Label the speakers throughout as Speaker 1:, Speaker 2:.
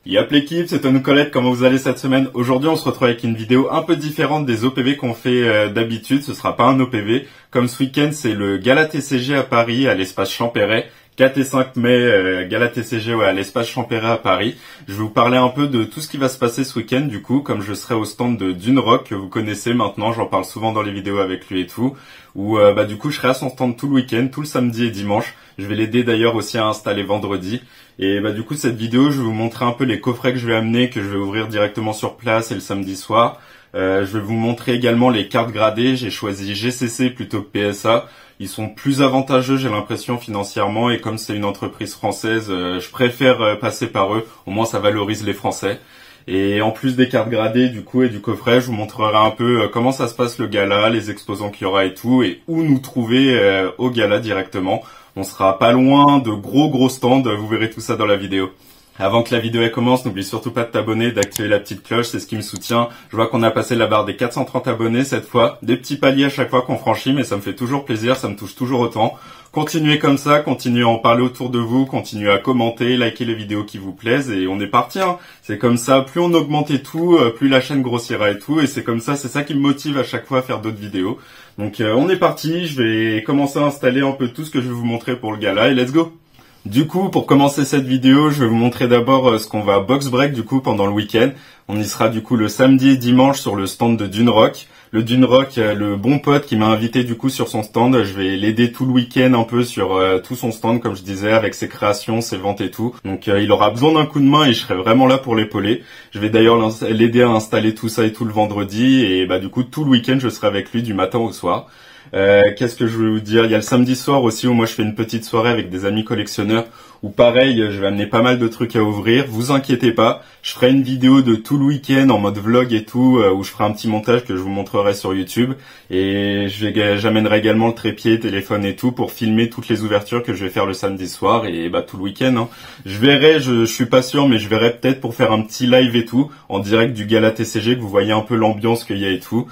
Speaker 1: Yap l'équipe, c'est Tony Colette, comment vous allez cette semaine? Aujourd'hui on se retrouve avec une vidéo un peu différente des OPV qu'on fait d'habitude, ce sera pas un OPV. Comme ce week-end c'est le Gala TCG à Paris, à l'espace Champéret. 4 et 5 mai, Gala TCG à l'espace Champéret à Paris. Je vais vous parler un peu de tout ce qui va se passer ce week-end du coup, comme je serai au stand de Dune Rock que vous connaissez maintenant, j'en parle souvent dans les vidéos avec lui et tout. Où du coup je serai à son stand tout le week-end, tout le samedi et dimanche. Je vais l'aider d'ailleurs aussi à installer vendredi. Et du coup cette vidéo je vais vous montrer un peu les coffrets que je vais amener, que je vais ouvrir directement sur place et le samedi soir. Je vais vous montrer également les cartes gradées, j'ai choisi GCC plutôt que PSA. Ils sont plus avantageux, j'ai l'impression, financièrement, et comme c'est une entreprise française, je préfère passer par eux, au moins ça valorise les Français. Et en plus des cartes gradées, du coup, et du coffret, je vous montrerai un peu comment ça se passe le gala, les exposants qu'il y aura et tout, et où nous trouver au gala directement. On sera pas loin de gros stands, vous verrez tout ça dans la vidéo. Avant que la vidéo commence, n'oublie surtout pas de t'abonner, d'activer la petite cloche, c'est ce qui me soutient. Je vois qu'on a passé la barre des 430 abonnés cette fois. Des petits paliers à chaque fois qu'on franchit, mais ça me fait toujours plaisir, ça me touche toujours autant. Continuez comme ça, continuez à en parler autour de vous, continuez à commenter, liker les vidéos qui vous plaisent et on est parti. C'est comme ça, plus on augmente et tout, plus la chaîne grossira et tout. Et c'est comme ça, c'est ça qui me motive à chaque fois à faire d'autres vidéos. Donc on est parti, je vais commencer à installer un peu tout ce que je vais vous montrer pour le gala et let's go! Du coup, pour commencer cette vidéo, je vais vous montrer d'abord ce qu'on va box break du coup pendant le week-end. On y sera du coup le samedi et dimanche sur le stand de Dune Rock. Le Dune Rock, le bon pote qui m'a invité du coup sur son stand, je vais l'aider tout le week-end un peu sur tout son stand comme je disais, avec ses créations, ses ventes et tout. Donc il aura besoin d'un coup de main et je serai vraiment là pour l'épauler. Je vais d'ailleurs l'aider à installer tout ça et tout le vendredi et du coup tout le week-end je serai avec lui du matin au soir. Qu'est-ce que je veux vous dire? Il y a le samedi soir aussi où moi je fais une petite soirée avec des amis collectionneurs où pareil je vais amener pas mal de trucs à ouvrir. Vous inquiétez pas, je ferai une vidéo de tout le week-end en mode vlog et tout où je ferai un petit montage que je vous montrerai sur YouTube et j'amènerai également le trépied, téléphone et tout pour filmer toutes les ouvertures que je vais faire le samedi soir et tout le week-end. Je verrai, je suis pas sûr mais je verrai peut-être pour faire un petit live et tout en direct du Gala TCG que vous voyez un peu l'ambiance qu'il y a et tout.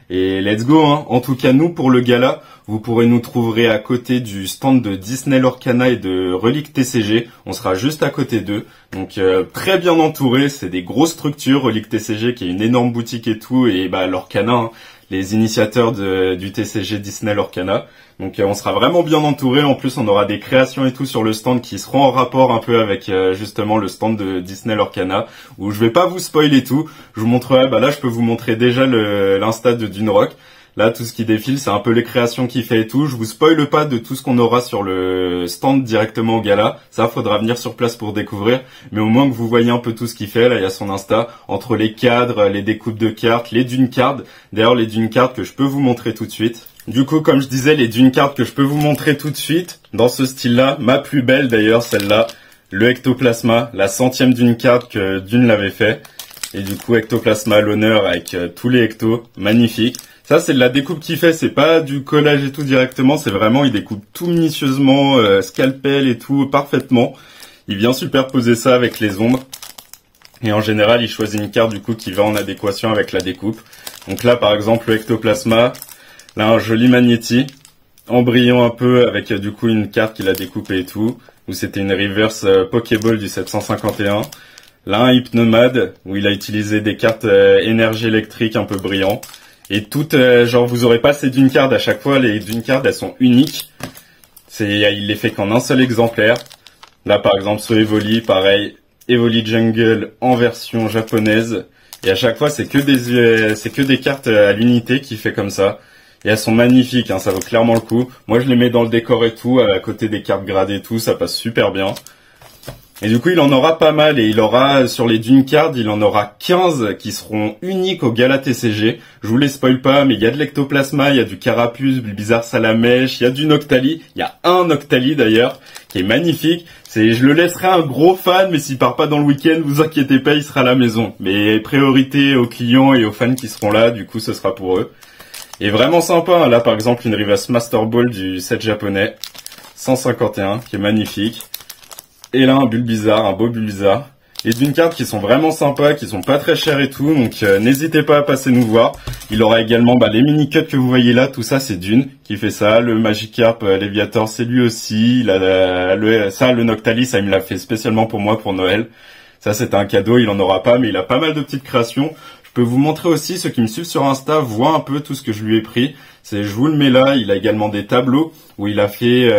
Speaker 1: Et let's go, En tout cas, nous, pour le gala, vous pourrez nous trouver à côté du stand de Disney Lorcana et de Relique TCG. On sera juste à côté d'eux. Donc, très bien entouré. C'est des grosses structures. Relique TCG qui est une énorme boutique et tout. Et Lorcana, les initiateurs du TCG Disney Lorcana. Donc on sera vraiment bien entouré. En plus on aura des créations et tout sur le stand qui seront en rapport un peu avec justement le stand de Disney Lorcana où je vais pas vous spoiler tout. Je vous montrerai, là je peux vous montrer déjà l'insta de Dune Rock. Là tout ce qui défile c'est un peu les créations qu'il fait et tout. Je vous spoile pas de tout ce qu'on aura sur le stand directement au gala. Ça faudra venir sur place pour découvrir. Mais au moins que vous voyez un peu tout ce qu'il fait. Là il y a son insta entre les cadres, les découpes de cartes, les Dune cards. D'ailleurs les Dune cards que je peux vous montrer tout de suite. Du coup, comme je disais, les Dune cards que je peux vous montrer tout de suite, dans ce style-là, ma plus belle d'ailleurs, celle-là, le Ectoplasma, la 100e Dune card que Dune l'avait fait. Et du coup, Ectoplasma à l'honneur avec tous les Ectos, magnifique. Ça, c'est de la découpe qu'il fait, c'est pas du collage et tout directement, c'est vraiment, il découpe tout minutieusement, scalpel et tout, parfaitement. Il vient superposer ça avec les ombres. Et en général, il choisit une carte du coup qui va en adéquation avec la découpe. Donc là, par exemple, le Ectoplasma. Là, un joli Magnéti, en brillant un peu avec du coup une carte qu'il a découpée et tout, où c'était une reverse Pokéball du 751. Là, un Hypnomade, où il a utilisé des cartes énergie électrique un peu brillant. Et toutes, vous aurez pas ces Dune cards à chaque fois, les Dune cards, elles sont uniques. Il les fait qu'en un seul exemplaire. Là, par exemple, ce Evoli, pareil, Evoli Jungle en version japonaise. Et à chaque fois, c'est que des cartes à l'unité qu'il fait comme ça. Et elles sont magnifiques, ça vaut clairement le coup. Moi, je les mets dans le décor et tout, à côté des cartes gradées et tout, ça passe super bien. Et du coup, il en aura pas mal, et il aura, sur les Dune cards, il en aura 15 qui seront uniques au Gala TCG. Je vous les spoil pas, mais il y a de l'Ectoplasma, il y a du Carapuce, Bulbizarre Salamèche, il y a du Noctali. Il y a un Noctali d'ailleurs, qui est magnifique. Je le laisserai un gros fan, mais s'il part pas dans le week-end, vous inquiétez pas, il sera à la maison. Mais priorité aux clients et aux fans qui seront là, du coup, ce sera pour eux. Et vraiment sympa, là par exemple une Reverse Master Ball du set japonais, 151, qui est magnifique. Et là un Bulbizarre, un beau Bulbizarre. Et d'une carte qui sont vraiment sympas, qui sont pas très chères et tout, donc n'hésitez pas à passer nous voir. Il aura également les mini-cuts que vous voyez là, tout ça c'est Dune qui fait ça. Le Magikarp Leviator c'est lui aussi. Le Noctali, ça il me l'a fait spécialement pour moi pour Noël. Ça, c'était un cadeau, il en aura pas, mais il a pas mal de petites créations. Je peux vous montrer aussi, ceux qui me suivent sur Insta voient un peu tout ce que je lui ai pris. Je vous le mets là, il a également des tableaux où il a fait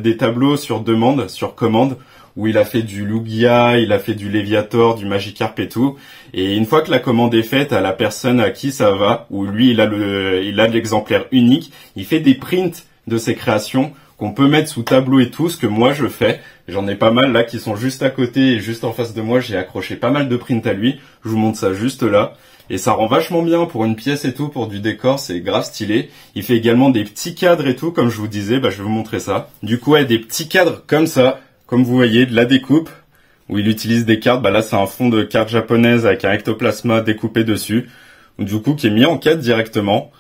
Speaker 1: des tableaux sur demande, sur commande, où il a fait du Lugia, il a fait du Léviator, du Magikarp et tout. Et une fois que la commande est faite à la personne à qui ça va, où lui il a l'exemplaire unique, il fait des prints de ses créations qu'on peut mettre sous tableau et tout, ce que moi je fais. J'en ai pas mal là qui sont juste à côté et juste en face de moi, j'ai accroché pas mal de prints à lui. Je vous montre ça juste là. Et ça rend vachement bien pour une pièce et tout, pour du décor, c'est grave stylé. Il fait également des petits cadres et tout, comme je vous disais, je vais vous montrer ça. Du coup, ouais, des petits cadres comme ça, comme vous voyez, de la découpe, où il utilise des cartes. Là, c'est un fond de cartes japonaises avec un ectoplasma découpé dessus, du coup, qui est mis en cadre directement.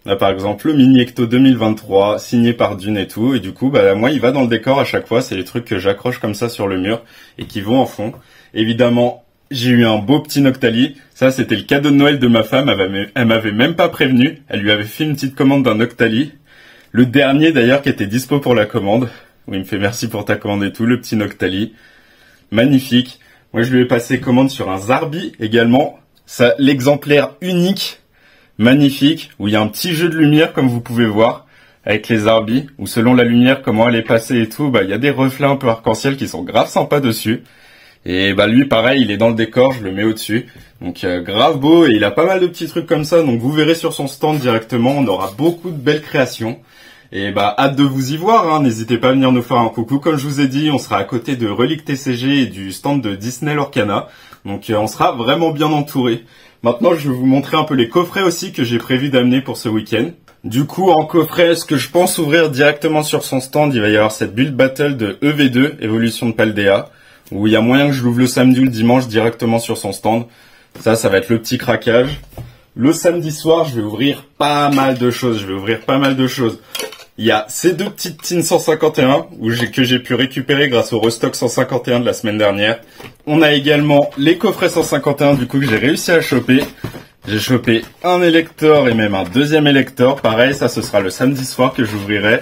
Speaker 1: Là, par exemple, le Mini Ecto 2023, signé par Dune et tout. Et du coup, moi, il va dans le décor à chaque fois. C'est les trucs que j'accroche comme ça sur le mur et qui vont en fond. Évidemment, j'ai eu un beau petit Noctali. Ça, c'était le cadeau de Noël de ma femme. Elle m'avait même pas prévenu. Elle lui avait fait une petite commande d'un Noctali. Le dernier, d'ailleurs, qui était dispo pour la commande. Où il me fait merci pour ta commande et tout. Le petit Noctali. Magnifique. Moi, je lui ai passé commande sur un Zarbi également. Ça, l'exemplaire unique. Magnifique, où il y a un petit jeu de lumière comme vous pouvez voir avec les Zarbi, où selon la lumière, comment elle est passée et tout, il y a des reflets un peu arc-en-ciel qui sont grave sympas dessus. Et lui pareil, il est dans le décor, je le mets au-dessus. Donc grave beau, et il a pas mal de petits trucs comme ça, donc vous verrez sur son stand directement, on aura beaucoup de belles créations. Et hâte de vous y voir, n'hésitez pas à venir nous faire un coucou. Comme je vous ai dit, on sera à côté de Relique TCG et du stand de Disney Lorcana. Donc on sera vraiment bien entouré. Maintenant, je vais vous montrer un peu les coffrets aussi que j'ai prévu d'amener pour ce week-end. Du coup, en coffret, ce que je pense ouvrir directement sur son stand, il va y avoir cette Build Battle de EV2, Évolution de Paldea, où il y a moyen que je l'ouvre le samedi ou le dimanche directement sur son stand. Ça va être le petit craquage. Le samedi soir, je vais ouvrir pas mal de choses. Il y a ces deux petites tins 151 que j'ai pu récupérer grâce au restock 151 de la semaine dernière. On a également les coffrets 151 du coup que j'ai réussi à choper. J'ai chopé un Elector et même un deuxième Elector. Pareil, ça ce sera le samedi soir que j'ouvrirai.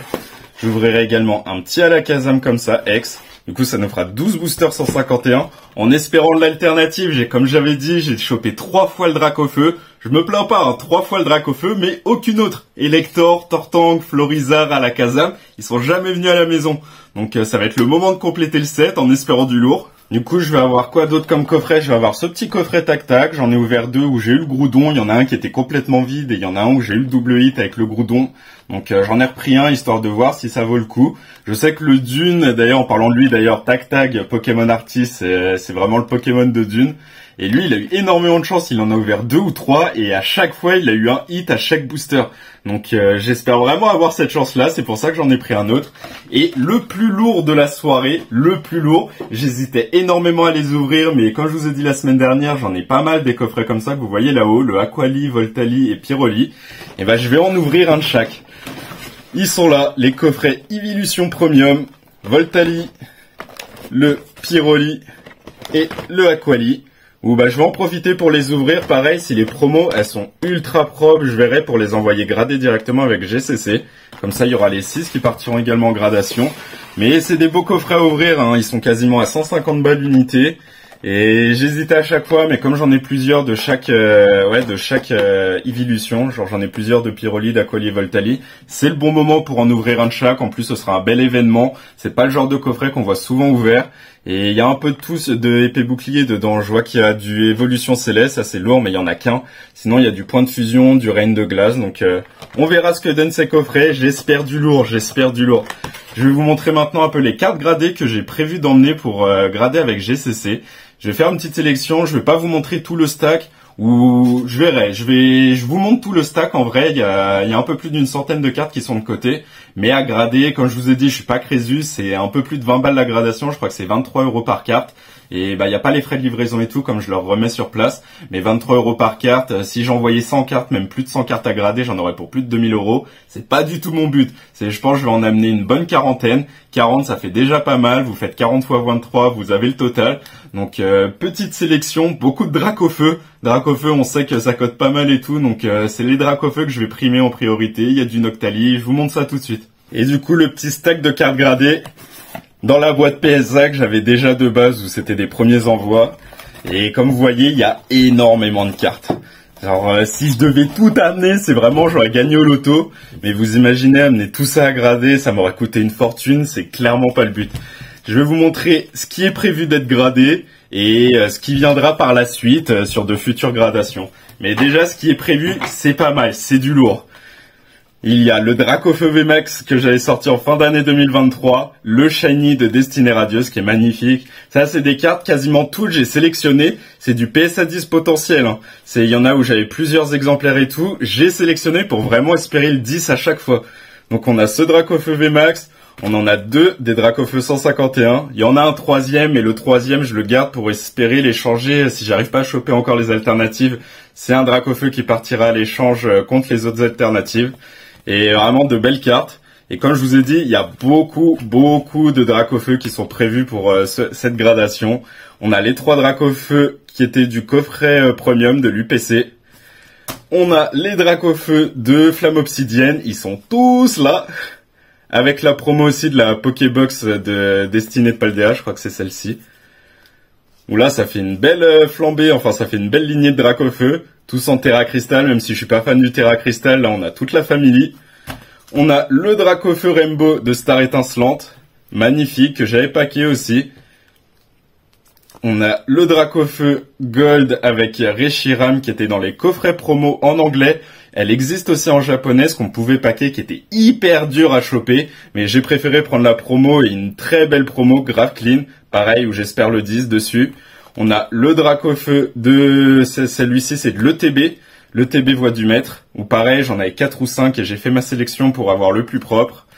Speaker 1: J'ouvrirai également un petit Alakazam comme ça, X. Du coup, ça nous fera 12 boosters 151. En espérant l'alternative, comme j'avais dit, j'ai chopé 3 fois le Dracofeu. Je me plains pas, 3 fois le Dracofeu, mais aucune autre. Elector, Tortank, Florizard, Alakazam, ils sont jamais venus à la maison. Donc ça va être le moment de compléter le set en espérant du lourd. Du coup, je vais avoir quoi d'autre comme coffret? Je vais avoir ce petit coffret tac-tac. J'en ai ouvert 2 où j'ai eu le Groudon. Il y en a un qui était complètement vide et il y en a un où j'ai eu le double hit avec le Groudon. Donc j'en ai repris un histoire de voir si ça vaut le coup. Je sais que le Dune, d'ailleurs en parlant de lui, tac-tac, Pokémon Artist, c'est vraiment le Pokémon de Dune. Et lui, il a eu énormément de chance, il en a ouvert 2 ou 3 et à chaque fois, il a eu un hit à chaque booster. Donc j'espère vraiment avoir cette chance-là, c'est pour ça que j'en ai pris un autre. Et le plus lourd de la soirée, j'hésitais énormément à les ouvrir, mais comme je vous ai dit la semaine dernière, j'en ai pas mal des coffrets comme ça que vous voyez là-haut, le Aquali, Voltali et Pyroli. Et je vais en ouvrir un de chaque. Ils sont là, les coffrets Evolution Premium, Voltali, le Pyroli et le Aquali. Ou je vais en profiter pour les ouvrir. Pareil, si les promos, elles sont ultra propres, je verrai pour les envoyer gradés directement avec GCC. Comme ça, il y aura les 6 qui partiront également en gradation. Mais c'est des beaux coffrets à ouvrir, ils sont quasiment à 150 balles l'unité. Et j'hésitais à chaque fois, mais comme j'en ai plusieurs de chaque évolution, genre j'en ai plusieurs de Pyroli, d'Aquali et Voltali, c'est le bon moment pour en ouvrir un de chaque. En plus, ce sera un bel événement. C'est pas le genre de coffret qu'on voit souvent ouvert. Et il y a un peu de tout de épée bouclier dedans. Je vois qu'il y a du évolution céleste, ça c'est lourd, mais il y en a qu'un. Sinon, il y a du point de fusion, du reine de glace. Donc, on verra ce que donnent ces coffrets. J'espère du lourd. Je vais vous montrer maintenant un peu les cartes gradées que j'ai prévu d'emmener pour grader avec GCC. Je vais faire une petite sélection. Je vais pas vous montrer tout le stack. Ou je verrai, je vous montre tout le stack. En vrai, il y a un peu plus d'une centaine de cartes qui sont de côté, mais à grader, comme je vous ai dit, je suis pas Crésus, c'est un peu plus de 20 balles la gradation, je crois que c'est 23 € par carte, et il y a pas les frais de livraison et tout, comme je leur remets sur place, mais 23 € par carte, si j'envoyais 100 cartes, même plus de 100 cartes à grader, j'en aurais pour plus de 2000 €, c'est pas du tout mon but, je pense que je vais en amener une bonne quarantaine, 40 ça fait déjà pas mal, vous faites 40 x 23, vous avez le total. Donc petite sélection, beaucoup de Dracofeu. Dracofeu, on sait que ça cote pas mal et tout, donc c'est les Dracofeu que je vais primer en priorité. Il y a du Noctali, je vous montre ça tout de suite. Et du coup, le petit stack de cartes gradées dans la boîte PSA que j'avais déjà de base où c'était des premiers envois. Et comme vous voyez, il y a énormément de cartes. Alors si je devais tout amener, c'est vraiment j'aurais gagné au loto. Mais vous imaginez amener tout ça à grader, ça m'aurait coûté une fortune, c'est clairement pas le but. Je vais vous montrer ce qui est prévu d'être gradé et ce qui viendra par la suite sur de futures gradations. Mais déjà ce qui est prévu, c'est pas mal, c'est du lourd. Il y a le Dracofeu VMAX que j'avais sorti en fin d'année 2023, le Shiny de Destinée Radieuse qui est magnifique. Ça, c'est des cartes quasiment toutes j'ai sélectionné. C'est du PSA 10 potentiel. Hein. Il y en a où j'avais plusieurs exemplaires et tout. J'ai sélectionné pour vraiment espérer le 10 à chaque fois. Donc on a ce Dracofeu VMAX. On en a deux des Dracofeu 151. Il y en a un troisième et le troisième je le garde pour espérer l'échanger si j'arrive pas à choper encore les alternatives. C'est un Dracofeu qui partira à l'échange contre les autres alternatives. Et vraiment de belles cartes. Et comme je vous ai dit, il y a beaucoup de Dracofeu qui sont prévus pour cette gradation. On a les 3 Dracofeu qui étaient du coffret premium de l'UPC. On a les Dracofeu de Flamme Obsidienne. Ils sont tous là. Avec la promo aussi de la Pokébox de Destinée de Paldea. Je crois que c'est celle-ci. Où là, ça fait une belle flambée. Enfin, ça fait une belle lignée de Dracofeu. Tous en Terra Crystal, même si je suis pas fan du Terra Crystal, là on a toute la famille. On a le Dracofeu Rainbow de Star Étincelante, magnifique, que j'avais packé aussi. On a le Dracofeu Gold avec Reshiram qui était dans les coffrets promo en anglais. Elle existe aussi en japonais, ce qu'on pouvait packer, qui était hyper dur à choper. Mais j'ai préféré prendre la promo et une très belle promo, grave clean. Pareil, où j'espère le 10 dessus. On a le Dracofeu de celui-ci, c'est de l'ETB. L'ETB Voix du Maître. Ou pareil, j'en avais 4 ou 5 et j'ai fait ma sélection pour avoir le plus propre.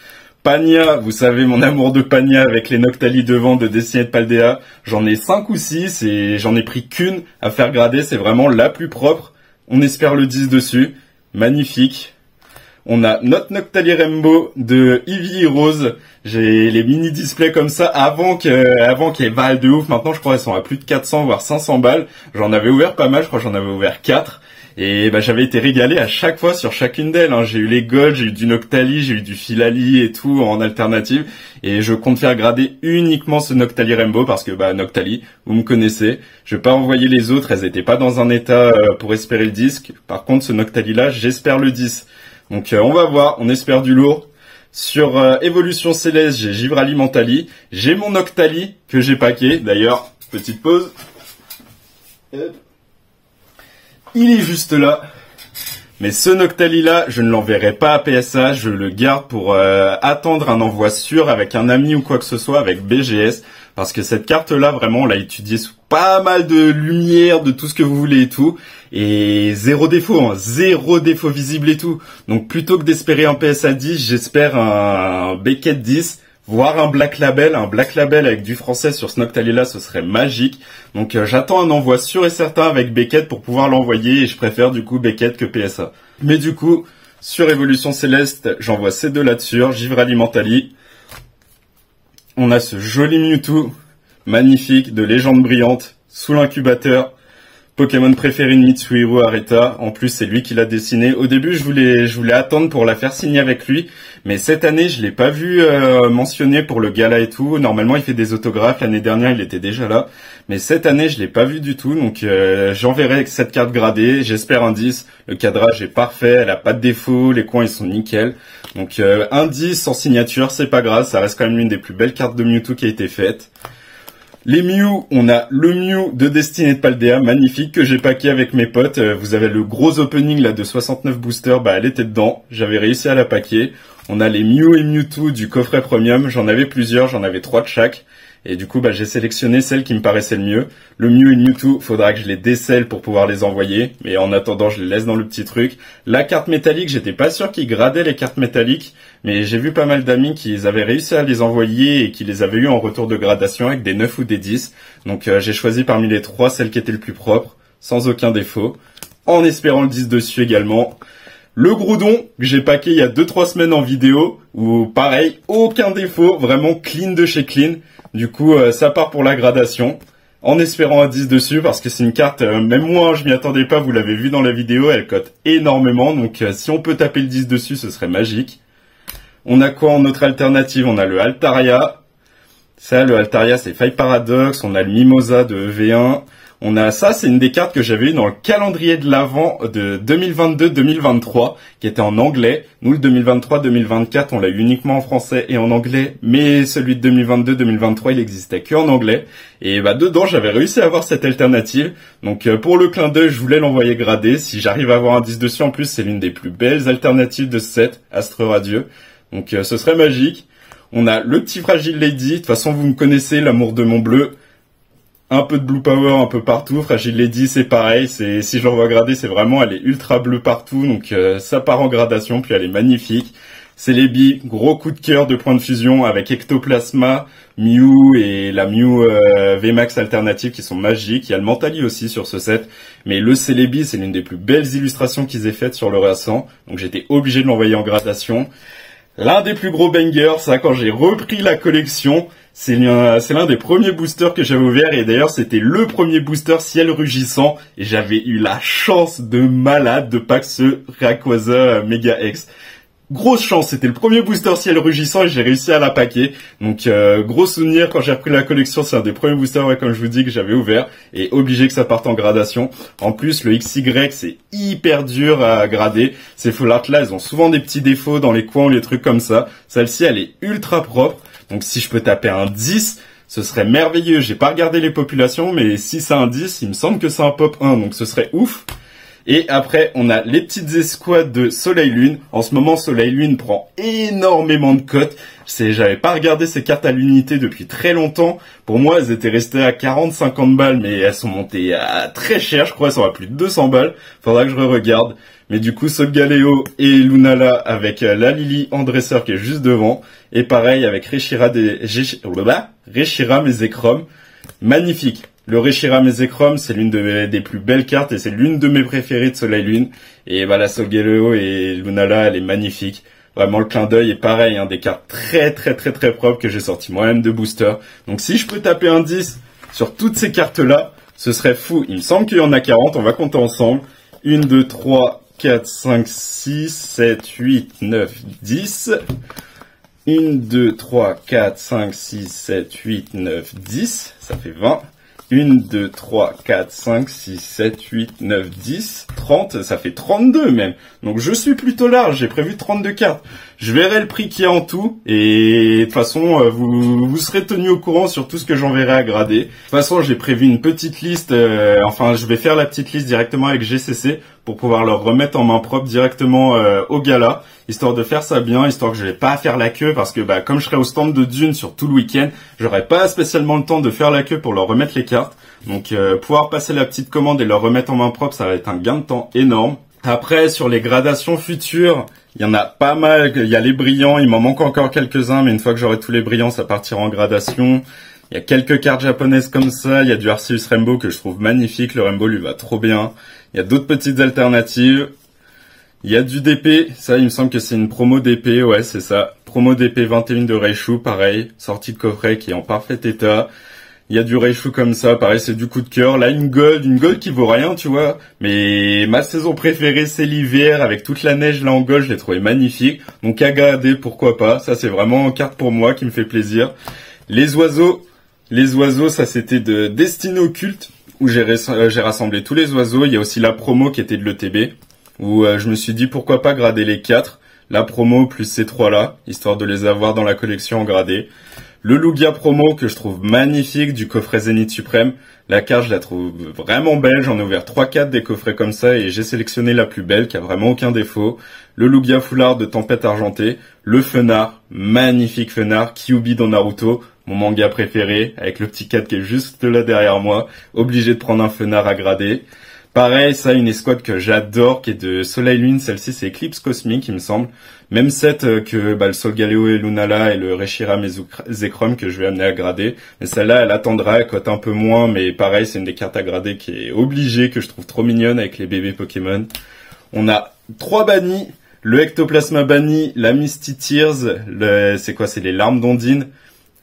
Speaker 1: Pania, vous savez mon amour de Pania avec les Noctali devant de Destinée de Paldea. J'en ai 5 ou 6 et j'en ai pris qu'une à faire grader. C'est vraiment la plus propre. On espère le 10 dessus. Magnifique. On a notre Noctali Rainbow de Eevee Rose. J'ai les mini displays comme ça avant qu'elles valent de ouf. Maintenant, je crois qu'elles sont à plus de 400 voire 500 balles. J'en avais ouvert pas mal. Je crois que j'en avais ouvert 4. Et bah, j'avais été régalé à chaque fois sur chacune d'elles. Hein. J'ai eu les Gold, j'ai eu du Noctali, j'ai eu du Filali et tout en alternative. Et je compte faire grader uniquement ce Noctali Rainbow parce que bah Noctali, vous me connaissez. Je vais pas envoyer les autres, elles étaient pas dans un état pour espérer le disque. Par contre, ce Noctali là, j'espère le 10. Donc on va voir, on espère du lourd. Sur Évolution Céleste, j'ai Givrali Mentali. J'ai mon Noctali que j'ai packé. D'ailleurs, petite pause. Il est juste là. Mais ce Noctali là, je ne l'enverrai pas à PSA. Je le garde pour attendre un envoi sûr avec un ami ou quoi que ce soit avec BGS. Parce que cette carte là, vraiment, on l'a étudiée sous pas mal de lumière, de tout ce que vous voulez et tout. Et zéro défaut, hein, zéro défaut visible et tout. Donc plutôt que d'espérer un PSA 10, j'espère un Beckett 10. Voire un Black Label avec du français sur ce Noctali là, ce serait magique. Donc j'attends un envoi sûr et certain avec Beckett pour pouvoir l'envoyer et je préfère du coup Beckett que PSA. Mais du coup, sur Évolution Céleste, j'envoie ces deux là-dessus, Givrali Mentali. On a ce joli Mewtwo, magnifique, de légende brillante, sous l'incubateur. Pokémon préféré de Mitsuhiro Areta. En plus, c'est lui qui l'a dessiné. Au début, je voulais attendre pour la faire signer avec lui. Mais cette année, je l'ai pas vu mentionné pour le gala et tout. Normalement, il fait des autographes. L'année dernière, il était déjà là. Mais cette année, je l'ai pas vu du tout. Donc, j'enverrai avec cette carte gradée. J'espère un 10. Le cadrage est parfait. Elle a pas de défaut. Les coins, ils sont nickel. Donc, un 10 sans signature, c'est pas grave. Ça reste quand même l'une des plus belles cartes de Mewtwo qui a été faite. Les Mew, on a le Mew de Destinée de Paldea, magnifique, que j'ai packé avec mes potes. Vous avez le gros opening là de 69 boosters, bah elle était dedans. J'avais réussi à la packer. On a les Mew et Mewtwo du coffret premium. J'en avais plusieurs, j'en avais 3 de chaque. Et du coup, bah j'ai sélectionné celle qui me paraissait le mieux. Le Mew et le Mewtwo, faudra que je les décèle pour pouvoir les envoyer. Mais en attendant, je les laisse dans le petit truc. La carte métallique, j'étais pas sûr qu'ils gradaient les cartes métalliques. Mais j'ai vu pas mal d'amis qui avaient réussi à les envoyer et qui les avaient eu en retour de gradation avec des 9 ou des 10. Donc j'ai choisi parmi les 3 celle qui était le plus propre, sans aucun défaut. En espérant le 10 dessus également. Le Groudon, que j'ai packé il y a 2-3 semaines en vidéo, où pareil, aucun défaut, vraiment clean de chez clean. Du coup, ça part pour la gradation, en espérant un 10 dessus, parce que c'est une carte, même moi, je m'y attendais pas, vous l'avez vu dans la vidéo, elle cote énormément, donc si on peut taper le 10 dessus, ce serait magique. On a quoi en autre alternative? On a le Altaria. Ça, le Altaria, c'est Faille Paradox. On a le Mimosa de EV1. On a ça, c'est une des cartes que j'avais eu dans le calendrier de l'Avent de 2022-2023, qui était en anglais. Nous, le 2023-2024, on l'a eu uniquement en français et en anglais, mais celui de 2022-2023, il existait que en anglais. Et dedans, j'avais réussi à avoir cette alternative. Donc, pour le clin d'œil, je voulais l'envoyer gradé. Si j'arrive à avoir un 10 dessus, en plus, c'est l'une des plus belles alternatives de ce set, Astre Radieux. Donc, ce serait magique. On a le petit Fragile Lady. De toute façon, vous me connaissez, l'amour de mon bleu. Un peu de blue power un peu partout. Fragile Lady, c'est pareil. Si je l'envoie grader, c'est vraiment, elle est ultra bleue partout. Donc, ça part en gradation, puis elle est magnifique. Celebi, gros coup de cœur de point de fusion avec Ectoplasma, Mew et la Mew VMAX alternative qui sont magiques. Il y a le Mentali aussi sur ce set. Mais le Celebi, c'est l'une des plus belles illustrations qu'ils aient faites sur le récent. Donc, j'étais obligé de l'envoyer en gradation. L'un des plus gros bangers, ça, quand j'ai repris la collection, c'est l'un des premiers boosters que j'avais ouvert, et d'ailleurs c'était le premier booster ciel rugissant, et j'avais eu la chance de malade de pack ce Rayquaza Mega X. Grosse chance, c'était le premier booster ciel rugissant et j'ai réussi à la packer. Donc gros souvenir quand j'ai repris la collection, c'est un des premiers boosters, comme je vous dis, que j'avais ouvert et obligé que ça parte en gradation. En plus, le XY, c'est hyper dur à grader. Ces full art là, elles ont souvent des petits défauts dans les coins ou les trucs comme ça. Celle-ci, elle est ultra propre. Donc si je peux taper un 10, ce serait merveilleux. J'ai pas regardé les populations, mais si c'est un 10, il me semble que c'est un pop 1, donc ce serait ouf. Et après, on a les petites escouades de Soleil-Lune. En ce moment, Soleil-Lune prend énormément de cotes. J'avais pas regardé ces cartes à l'unité depuis très longtemps. Pour moi, elles étaient restées à 40-50 balles, mais elles sont montées à très cher. Je crois elles sont à plus de 200 balles. Faudra que je regarde. Mais du coup, Solgaleo et Lunala avec la Lily en dresseur qui est juste devant. Et pareil avec Reshiram Mezekrom. Magnifique. Le Reshiram Mezekrom, c'est l'une des plus belles cartes et c'est l'une de mes préférées de Soleil-Lune. Et la Solgaleo et Lunala, elle est magnifique. Vraiment, le clin d'œil est pareil, des cartes très propres que j'ai sorti moi-même de booster. Donc si je peux taper un 10 sur toutes ces cartes-là, ce serait fou. Il me semble qu'il y en a 40, on va compter ensemble. 1, 2, 3, 4, 5, 6, 7, 8, 9, 10. 1, 2, 3, 4, 5, 6, 7, 8, 9, 10. Ça fait 20. 1, 2, 3, 4, 5, 6, 7, 8, 9, 10, 30, ça fait 32 même. Donc je suis plutôt large, j'ai prévu 32 cartes. Je verrai le prix qu'il y a en tout et de toute façon vous serez tenu au courant sur tout ce que j'enverrai à grader. De toute façon j'ai prévu une petite liste, je vais faire la petite liste directement avec GCC pour pouvoir leur remettre en main propre directement au gala, histoire de faire ça bien, histoire que je n'ai pas à faire la queue parce que comme je serai au stand de Dune sur tout le week-end, j'aurai pas spécialement le temps de faire la queue pour leur remettre les cartes. Donc pouvoir passer la petite commande et leur remettre en main propre, ça va être un gain de temps énorme. Après, sur les gradations futures, il y en a pas mal. Il y a les brillants, il m'en manque encore quelques-uns, mais une fois que j'aurai tous les brillants, ça partira en gradation. Il y a quelques cartes japonaises comme ça. Il y a du Arceus Rainbow que je trouve magnifique. Le Rainbow lui va trop bien. Il y a d'autres petites alternatives. Il y a du DP. Ça, il me semble que c'est une promo DP. Ouais, c'est ça. Promo DP 21 de Raichu, pareil. Sortie de coffret qui est en parfait état. Il y a du Raichu comme ça, pareil, c'est du coup de cœur. Là, une gold qui vaut rien, tu vois. Mais ma saison préférée, c'est l'hiver, avec toute la neige là en gold, je l'ai trouvé magnifique. Donc à garder, pourquoi pas. Ça, c'est vraiment une carte pour moi qui me fait plaisir. Les oiseaux, ça c'était de Destinée Occulte, où j'ai rassemblé tous les oiseaux. Il y a aussi la promo qui était de l'ETB, où je me suis dit pourquoi pas grader les 4. La promo plus ces 3 là, histoire de les avoir dans la collection en gradé. Le Lugia promo que je trouve magnifique du coffret Zénith Suprême. La carte, je la trouve vraiment belle. J'en ai ouvert 3-4 des coffrets comme ça et j'ai sélectionné la plus belle qui a vraiment aucun défaut. Le Lugia Foulard de Tempête Argentée. Le Fenard, magnifique Fenard. Kyuubi dans Naruto, mon manga préféré, avec le petit 4 qui est juste là derrière moi. Obligé de prendre un Fenard à grader. Pareil, ça, une escouade que j'adore, qui est de Soleil Lune. Celle-ci, c'est Eclipse Cosmique, il me semble. Même set que le Solgaleo et Lunala et le Reshiram Mezekrom que je vais amener à grader. Mais celle-là, elle attendra, elle cote un peu moins. Mais pareil, c'est une des cartes à grader qui est obligée, que je trouve trop mignonne avec les bébés Pokémon. On a 3 bannis. Le Ectoplasma banni, la Misty Tears, c'est les larmes d'Ondine.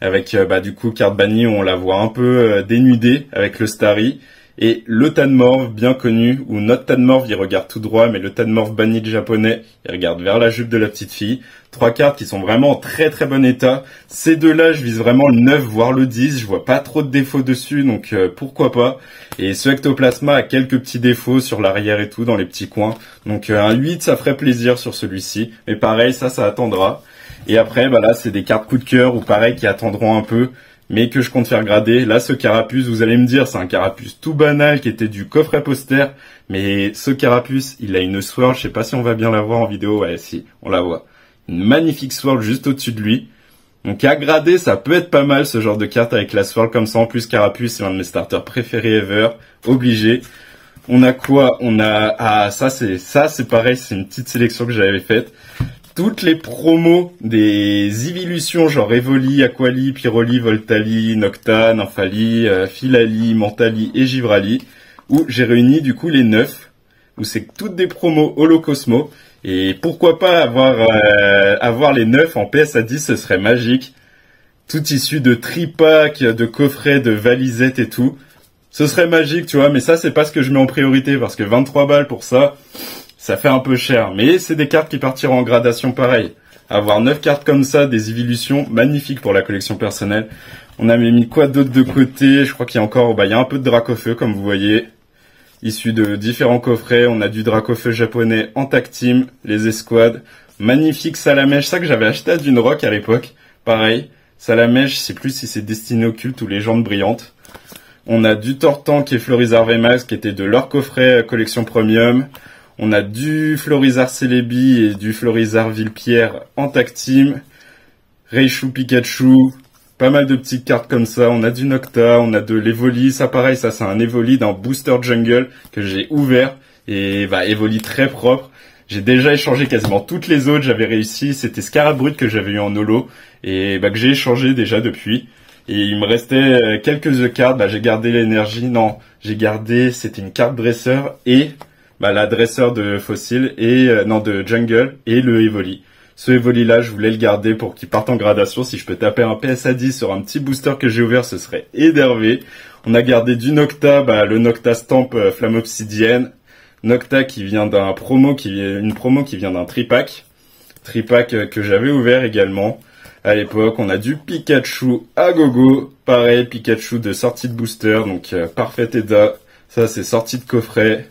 Speaker 1: Avec, du coup, carte bannie où on la voit un peu dénudée avec le Starry. Et le Tanmorph, bien connu, où notre Tanmorph, il regarde tout droit, mais le Tanmorph banni de japonais, il regarde vers la jupe de la petite fille. 3 cartes qui sont vraiment en très très bon état. Ces deux-là, je vise vraiment le 9, voire le 10. Je vois pas trop de défauts dessus, donc pourquoi pas. Et ce Ectoplasma a quelques petits défauts sur l'arrière et tout, dans les petits coins. Donc un 8, ça ferait plaisir sur celui-ci. Mais pareil, ça attendra. Et après, bah là, c'est des cartes coup de cœur, ou pareil, qui attendront un peu, mais que je compte faire grader. Là, ce Carapuce, vous allez me dire, c'est un Carapuce tout banal qui était du coffret poster. Mais ce Carapuce, il a une swirl, je sais pas si on va bien la voir en vidéo. Ouais, si, on la voit. Une magnifique swirl juste au-dessus de lui. Donc à grader, ça peut être pas mal ce genre de carte avec la swirl comme ça. En plus, Carapuce, c'est l'un de mes starters préférés ever. Obligé. On a quoi? On a... Ah, ça c'est pareil, c'est une petite sélection que j'avais faite. Toutes les promos des Evolutions, genre Evoli, Aquali, Pyroli, Voltali, Nocta, Nymphali, Philali, Mentali et Givrali, où j'ai réuni du coup les 9, où c'est toutes des promos Holocosmo. Et pourquoi pas avoir les 9 en PSA 10, ce serait magique. Tout issu de tripack, de coffrets, de valisettes et tout. Ce serait magique, tu vois, mais ça, c'est pas ce que je mets en priorité, parce que 23 balles pour ça, ça fait un peu cher. Mais c'est des cartes qui partiront en gradation pareil. Avoir 9 cartes comme ça, des Evolutions, magnifique pour la collection personnelle. On a mis quoi d'autre de côté? Je crois qu'il y a encore, il y a un peu de Dracofeu, comme vous voyez. Issu de différents coffrets, on a du Dracofeu japonais en tag team, les escouades, magnifique Salamèche, ça que j'avais acheté à Dune Rock à l'époque, pareil, Salamèche, je sais plus si c'est Destinée Occulte ou Légende Brillante. On a du Tortank et Florizarre VMAX qui était de leur coffret collection premium. On a du Florizarre Celebi et du Florizarre Villepierre en tag team, Raichu Pikachu. Pas mal de petites cartes comme ça, on a du Nocta, on a de l'Evoli, ça pareil, ça c'est un Evoli d'un booster jungle que j'ai ouvert, et Evoli très propre. J'ai déjà échangé quasiment toutes les autres, j'avais réussi, c'était Scarabrut que j'avais eu en holo, et que j'ai échangé déjà depuis. Et il me restait quelques cartes, j'ai gardé l'énergie, c'était une carte dresseur, et la dresseur de fossile, et de jungle, et le Evoli. Ce Evoli là, je voulais le garder pour qu'il parte en gradation. Si je peux taper un PSA 10 sur un petit booster que j'ai ouvert, ce serait énervé. On a gardé du Nocta, le Nocta Stamp Flamme Obsidienne. Nocta qui vient d'un une promo qui vient d'un tripack. Tripack que j'avais ouvert également. À l'époque, on a du Pikachu à gogo. Pareil, Pikachu de sortie de booster, donc parfait état. Ça, c'est sortie de coffret.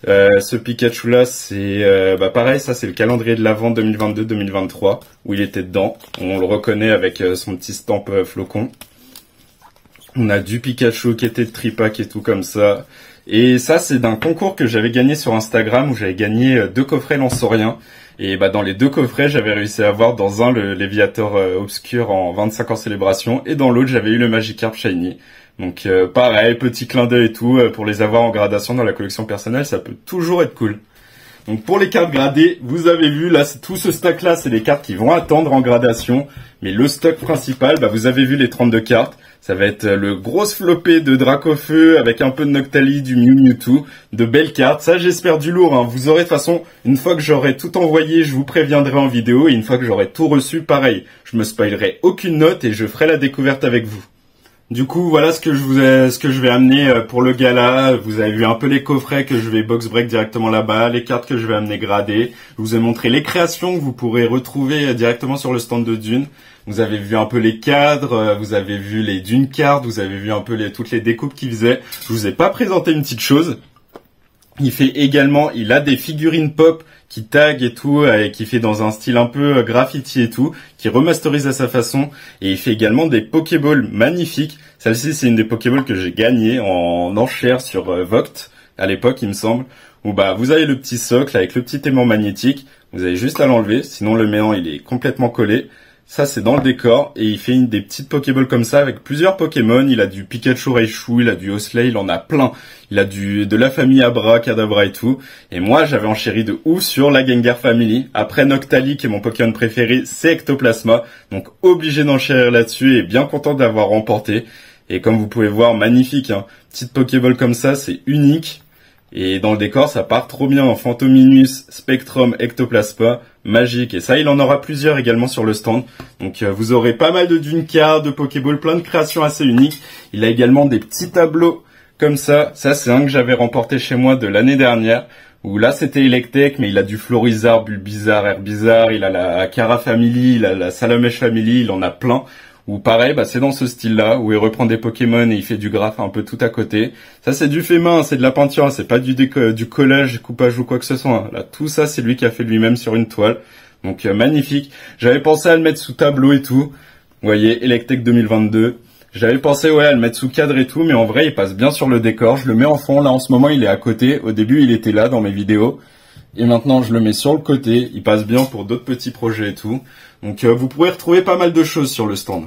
Speaker 1: Ce Pikachu là, c'est pareil, ça c'est le calendrier de l'Avent 2022-2023 où il était dedans. On le reconnaît avec son petit stamp flocon. On a du Pikachu qui était de tripack et tout comme ça. Et ça c'est d'un concours que j'avais gagné sur Instagram où j'avais gagné 2 coffrets Lanceurien. Et dans les 2 coffrets, j'avais réussi à avoir dans un le Léviator Obscur en 25 ans célébration et dans l'autre j'avais eu le Magikarp Shiny. Donc pareil, petit clin d'œil et tout, pour les avoir en gradation dans la collection personnelle, ça peut toujours être cool. Donc pour les cartes gradées, vous avez vu, là, tout ce stock là, c'est des cartes qui vont attendre en gradation. Mais le stock principal, vous avez vu les 32 cartes. Ça va être le gros flopé de Dracofeu avec un peu de Noctali, du Mew Mewtwo, de belles cartes. Ça, j'espère du lourd, hein. Vous aurez de toute façon, une fois que j'aurai tout envoyé, je vous préviendrai en vidéo. Et une fois que j'aurai tout reçu, pareil, je me spoilerai aucune note et je ferai la découverte avec vous. Du coup, voilà ce que je vais amener pour le gala. Vous avez vu un peu les coffrets que je vais box break directement là-bas, les cartes que je vais amener gradées. Je vous ai montré les créations que vous pourrez retrouver directement sur le stand de Dune. Vous avez vu un peu les cadres, vous avez vu les Dune cards, vous avez vu un peu toutes les découpes qu'il faisait. Je vous ai pas présenté une petite chose. Il a des figurines pop qui tag et tout, et qui fait dans un style un peu graffiti et tout, qui remasterise à sa façon, et il fait également des Pokéballs magnifiques. Celle-ci, c'est une des Pokéballs que j'ai gagné en enchère sur Vogt, à l'époque, il me semble, où vous avez le petit socle avec le petit aimant magnétique, vous avez juste à l'enlever, sinon le méant, il est complètement collé. Ça, c'est dans le décor, et il fait des petites Pokéballs comme ça avec plusieurs Pokémon. Il a du Pikachu Raichu, il a du Hosley, il en a plein. Il a de la famille Abra, Kadabra et tout. Et moi, j'avais enchéri de ouf sur la Gengar Family. Après Noctali, qui est mon Pokémon préféré, c'est Ectoplasma. Donc, obligé d'enchérir là-dessus et bien content d'avoir remporté. Et comme vous pouvez voir, magnifique, hein. Petite Pokéball comme ça, c'est unique. Et dans le décor, ça part trop bien en Phantominus, Spectrum, Ectoplasma, magique. Et ça, il en aura plusieurs également sur le stand. Donc vous aurez pas mal de Dune cards, de Pokéball, plein de créations assez uniques. Il a également des petits tableaux comme ça. Ça, c'est un que j'avais remporté chez moi de l'année dernière. Où là, c'était Electek, mais il a du Florizard, Bulbizarre, Herbizarre, il a la Cara Family, il a la Salamèche Family, il en a plein. Ou pareil, c'est dans ce style-là, où il reprend des Pokémon et il fait du graphe un peu tout à côté. Ça, c'est du fait main, c'est de la peinture, c'est pas du collage, coupage ou quoi que ce soit. Là, tout ça, c'est lui qui a fait lui-même sur une toile. Donc, magnifique. J'avais pensé à le mettre sous tableau et tout. Vous voyez, Electek 2022. J'avais pensé, à le mettre sous cadre et tout, mais en vrai, il passe bien sur le décor. Je le mets en fond. Là, en ce moment, il est à côté. Au début, il était là dans mes vidéos. Et maintenant, je le mets sur le côté. Il passe bien pour d'autres petits projets et tout. Donc, vous pourrez retrouver pas mal de choses sur le stand.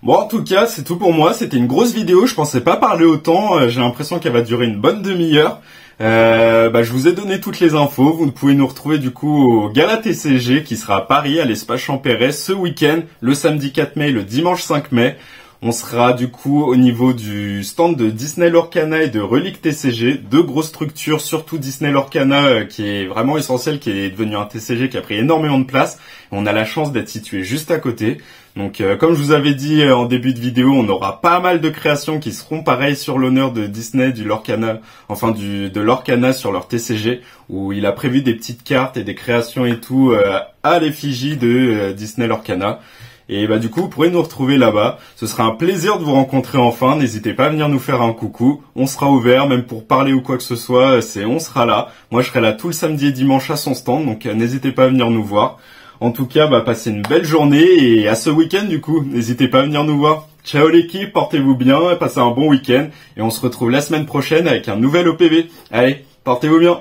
Speaker 1: Bon, en tout cas, c'est tout pour moi. C'était une grosse vidéo. Je pensais pas parler autant. J'ai l'impression qu'elle va durer une bonne demi-heure. Je vous ai donné toutes les infos. Vous pouvez nous retrouver du coup au Gala TCG qui sera à Paris, à l'espace Champéret, ce week-end, le samedi 4 mai et le dimanche 5 mai. On sera du coup au niveau du stand de Disney Lorcana et de Relique TCG, deux grosses structures, surtout Disney Lorcana qui est vraiment essentiel, qui est devenu un TCG qui a pris énormément de place. On a la chance d'être situé juste à côté. Donc comme je vous avais dit en début de vidéo, on aura pas mal de créations qui seront pareilles sur l'honneur de Disney, du Lorcana, de Lorcana sur leur TCG, où il a prévu des petites cartes et des créations et tout à l'effigie de Disney Lorcana. Et du coup, vous pourrez nous retrouver là-bas. Ce sera un plaisir de vous rencontrer enfin. N'hésitez pas à venir nous faire un coucou. On sera ouvert, même pour parler ou quoi que ce soit. On sera là. Moi, je serai là tout le samedi et dimanche à son stand. Donc, n'hésitez pas à venir nous voir. En tout cas, passez une belle journée et à ce week-end du coup. N'hésitez pas à venir nous voir. Ciao l'équipe, portez-vous bien, passez un bon week-end. Et on se retrouve la semaine prochaine avec un nouvel OPV. Allez, portez-vous bien.